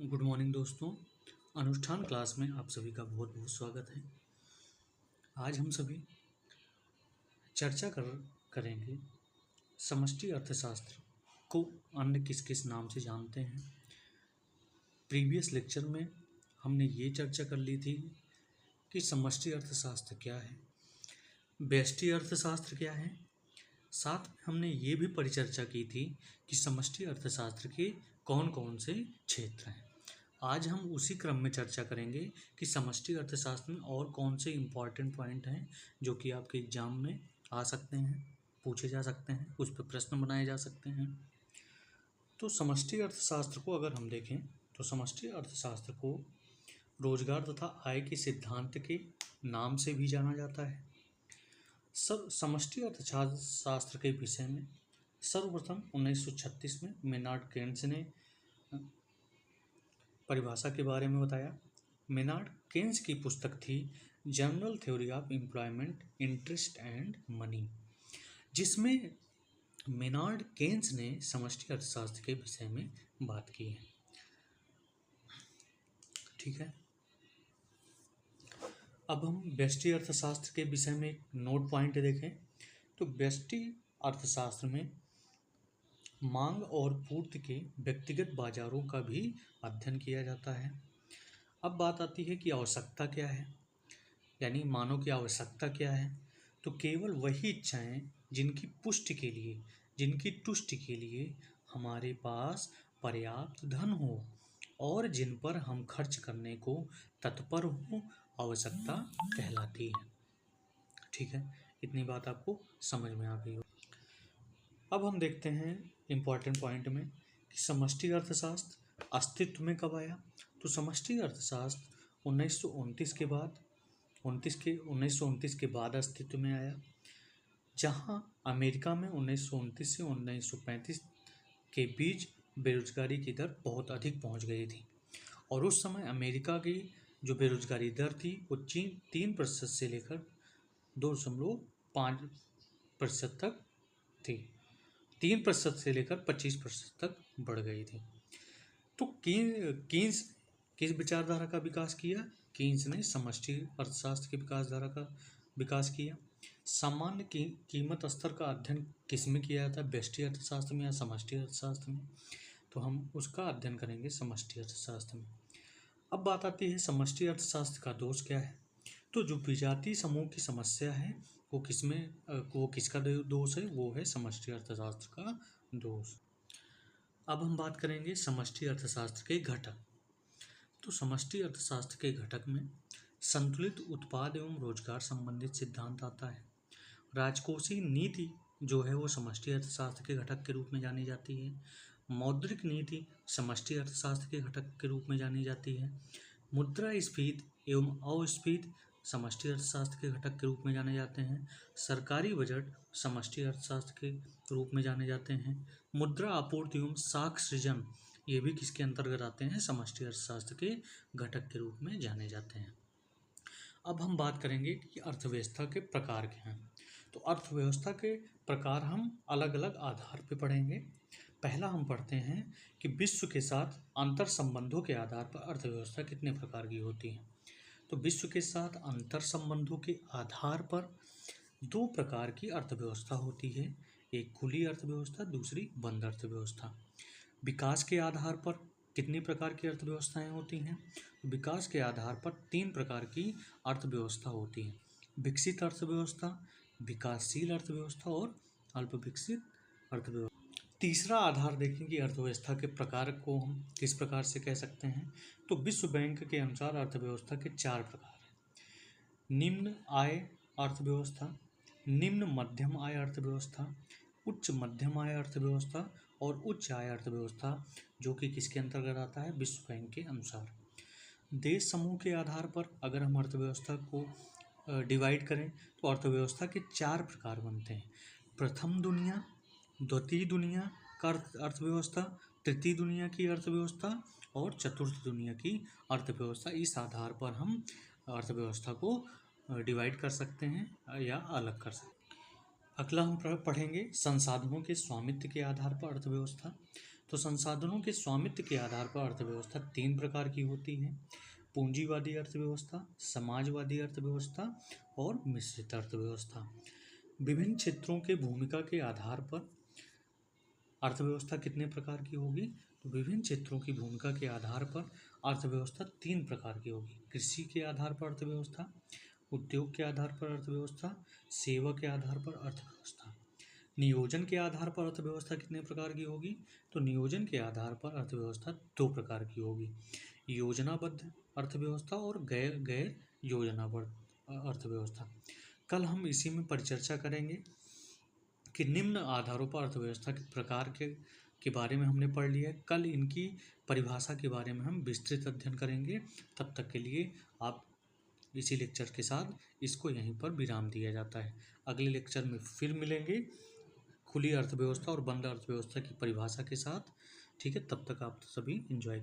Good morning दोस्तों। अनुष्ठान class में आप सभी का बहुत बहुत स्वागत है। आज हम सभी चर्चा करेंगे समष्टि अर्थशास्त्र को अन्य किस किस नाम से जानते हैं। प्रीवियस लेक्चर में हमने ये चर्चा कर ली थी कि समष्टि अर्थशास्त्र क्या है, व्यष्टि अर्थशास्त्र क्या है। साथ में हमने ये भी परिचर्चा की थी कि समष्टि अर्थशास्त्र के कौन कौन से क्षेत्र हैं। आज हम उसी क्रम में चर्चा करेंगे कि समष्टि अर्थशास्त्र में और कौन से इम्पॉर्टेंट पॉइंट हैं जो कि आपके एग्जाम में आ सकते हैं, पूछे जा सकते हैं, उस पर प्रश्न बनाए जा सकते हैं। तो समष्टि अर्थशास्त्र को अगर हम देखें तो समष्टि अर्थशास्त्र को रोजगार तथा आय के सिद्धांत के नाम से भी जाना जाता है। समष्टि अर्थशास्त्र के विषय में सर्वप्रथम 1936 में मेनार्ड केन्स ने परिभाषा के बारे में बताया। मेनार्ड केन्स की पुस्तक थी general theory of employment, interest and money, जिसमें मेनार्ड केन्स ने समष्टि अर्थशास्त्र के विषय में बात की है। ठीक है, अब हम व्यष्टि अर्थशास्त्र के विषय में एक नोट पॉइंट देखें तो व्यष्टि अर्थशास्त्र में मांग और पूर्ति के व्यक्तिगत बाजारों का भी अध्ययन किया जाता है। अब बात आती है कि आवश्यकता क्या है, यानी मानव की आवश्यकता क्या है। तो केवल वही इच्छाएं जिनकी पुष्टि के लिए, जिनकी तुष्टि के लिए हमारे पास पर्याप्त धन हो और जिन पर हम खर्च करने को तत्पर हो, आवश्यकता कहलाती है। ठीक है, इतनी बात आपको समझ में आ गई हो। अब हम देखते हैं इम्पॉर्टेंट पॉइंट में कि समष्टि अर्थशास्त्र अस्तित्व में कब आया। तो समष्टि अर्थशास्त्र 1929 के बाद अस्तित्व में आया, जहां अमेरिका में 1929 से 1935 के बीच बेरोजगारी की दर बहुत अधिक पहुंच गई थी और उस समय अमेरिका की जो बेरोजगारी दर थी वो 3% से लेकर 2.5% तक थी। 3% से लेकर 25% तक बढ़ गई थी। तो कीन्स किस विचारधारा का विकास किया? कीन्स ने समष्टि अर्थशास्त्र की विकासधारा का विकास किया। सामान्य कीमत स्तर का अध्ययन किस में किया जाता है, व्यष्टि अर्थशास्त्र में या समष्टि अर्थशास्त्र में? तो हम उसका अध्ययन करेंगे समष्टि अर्थशास्त्र में। अब बात आती है समष्टि अर्थशास्त्र का दोष क्या है। तो जो विजातीय समूह की समस्या है वो किसका दोष है? वो है समष्टि अर्थशास्त्र का दोष। अब हम बात करेंगे समष्टि अर्थशास्त्र के घटक। तो समष्टि अर्थशास्त्र के घटक में संतुलित उत्पाद एवं रोजगार संबंधित सिद्धांत आता है। राजकोषीय नीति जो है वो समष्टि अर्थशास्त्र के घटक के रूप में जानी जाती है। मौद्रिक नीति समष्टि अर्थशास्त्र के घटक के रूप में जानी जाती है। मुद्रास्फीति एवं अस्फीति समष्टि अर्थशास्त्र के घटक के रूप में जाने जाते हैं। सरकारी बजट समष्टि अर्थशास्त्र के रूप में जाने जाते हैं। मुद्रा आपूर्ति एवं साख सृजन ये भी किसके अंतर्गत आते हैं? समष्टि अर्थशास्त्र के घटक के रूप में जाने जाते हैं। अब हम बात करेंगे कि अर्थव्यवस्था के प्रकार क्या हैं। तो अर्थव्यवस्था के प्रकार हम अलग अलग आधार पर पढ़ेंगे। पहला हम पढ़ते हैं कि विश्व के साथ अंतर संबंधों के आधार पर अर्थव्यवस्था कितने प्रकार की होती है। तो विश्व के साथ अंतर संबंधों के आधार पर दो प्रकार की अर्थव्यवस्था होती है, एक खुली अर्थव्यवस्था, दूसरी बंद अर्थव्यवस्था। विकास के आधार पर कितनी प्रकार की अर्थव्यवस्थाएं होती हैं? विकास के आधार पर 3 प्रकार की अर्थव्यवस्था होती है, विकसित अर्थव्यवस्था, विकासशील अर्थव्यवस्था और अल्प विकसित अर्थव्यवस्था। तीसरा आधार देखें कि अर्थव्यवस्था के प्रकार को हम किस प्रकार से कह सकते हैं। तो विश्व बैंक के अनुसार अर्थव्यवस्था के 4 प्रकार हैं। निम्न आय अर्थव्यवस्था, निम्न मध्यम आय अर्थव्यवस्था, उच्च मध्यम आय अर्थव्यवस्था और उच्च आय अर्थव्यवस्था, जो कि किसके अंतर्गत आता है? विश्व बैंक के अनुसार। देश समूह के आधार पर अगर हम अर्थव्यवस्था को डिवाइड करें तो अर्थव्यवस्था के 4 प्रकार बनते हैं। प्रथम दुनिया, द्वितीय दुनिया का अर्थव्यवस्था, तृतीय दुनिया की अर्थव्यवस्था और चतुर्थ दुनिया की अर्थव्यवस्था। इस आधार पर हम अर्थव्यवस्था को डिवाइड कर सकते हैं या अलग कर सकते हैं। अगला हम पढ़ेंगे संसाधनों के स्वामित्व के आधार पर अर्थव्यवस्था। तो संसाधनों के स्वामित्व के आधार पर अर्थव्यवस्था 3 प्रकार की होती है: पूंजीवादी अर्थव्यवस्था, समाजवादी अर्थव्यवस्था और मिश्रित अर्थव्यवस्था। विभिन्न क्षेत्रों के भूमिका के आधार पर अर्थव्यवस्था कितने प्रकार की होगी? तो विभिन्न क्षेत्रों की भूमिका के आधार पर अर्थव्यवस्था 3 प्रकार की होगी: कृषि के आधार पर अर्थव्यवस्था, उद्योग के आधार पर अर्थव्यवस्था, सेवा के आधार पर अर्थव्यवस्था। नियोजन के आधार पर अर्थव्यवस्था कितने प्रकार की होगी? तो नियोजन के आधार पर अर्थव्यवस्था 2 प्रकार की होगी: योजनाबद्ध अर्थव्यवस्था और गैर गैर योजनाबद्ध अर्थव्यवस्था। कल हम इसी में परिचर्चा करेंगे कि निम्न आधारों पर अर्थव्यवस्था के प्रकार के बारे में हमने पढ़ लिया है। कल इनकी परिभाषा के बारे में हम विस्तृत अध्ययन करेंगे। तब तक के लिए आप इसी लेक्चर के साथ इसको यहीं पर विराम दिया जाता है। अगले लेक्चर में फिर मिलेंगे खुली अर्थव्यवस्था और बंद अर्थव्यवस्था की परिभाषा के साथ। ठीक है, तब तक आप सभी एंजॉय